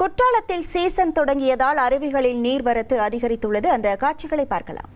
குற்றாலத்தில் சீசன் தொடங்கியதால் அருவிகளில் நீர்வரத்து அதிகரித்துள்ளது. அந்த காட்சிகளை பார்க்கலாம்.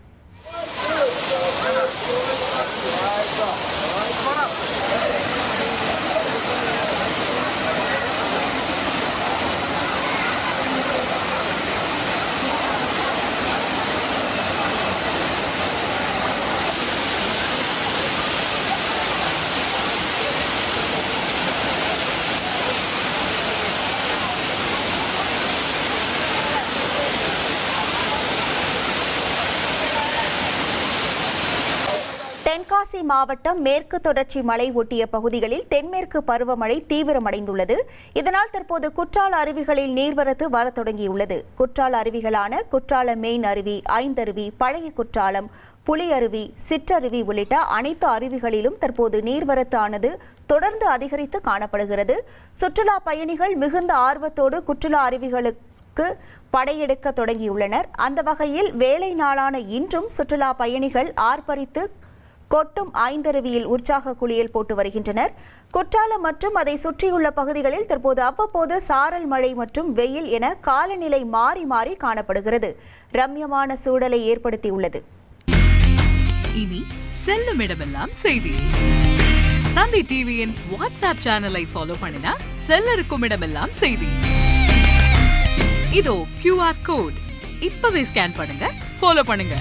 தென்காசி மாவட்டம் மேற்கு தொடர்ச்சி மலை ஒட்டிய பகுதிகளில் தென்மேற்கு பருவமழை தீவிரமடைந்துள்ளது. இதனால் தற்போது குற்றால அருவிகளில் நீர்வரத்து வரத் தொடங்கியுள்ளது. குற்றால அருவிகளான குற்றால மெயின் அருவி, ஐந்தருவி, பழைய குற்றாலம், புலி அருவி, சிற்றருவி உள்ளிட்ட அனைத்து அருவிகளிலும் தற்போது நீர்வரத்து ஆனது தொடர்ந்து அதிகரித்து காணப்படுகிறது. சுற்றுலா பயணிகள் மிகுந்த ஆர்வத்தோடு குற்றால அருவிகளுக்கு படையெடுக்க தொடங்கியுள்ளனர். அந்த வகையில் வேலை நாளான இன்றும் சுற்றுலா பயணிகள் ஆர்ப்பரித்து கொட்டும் ஐந்தருவியில் உற்சாக குளியல் போட்டு வருகின்றனர். குற்றாலம் மற்றும் அதை சுற்றியுள்ள பகுதிகளில் தற்போது அவ்வப்போது சாரல் மழை மற்றும் வெயில் என காலநிலை மாறி மாறி காணப்படுகிறது. ரம்யமான சூழலை ஏற்படுத்தியுள்ளது. இனி செல்லும் இடமெல்லாம் செய்தி. தந்தை டிவியின் வாட்ஸ்அப் சேனலை ஃபாலோ பண்ணினா செல்ல இருக்கும் இடமெல்லாம் செய்தி. இதோ QR கோட் இப்பவே ஸ்கேன் பண்ணுங்க, ஃபாலோ பண்ணுங்க.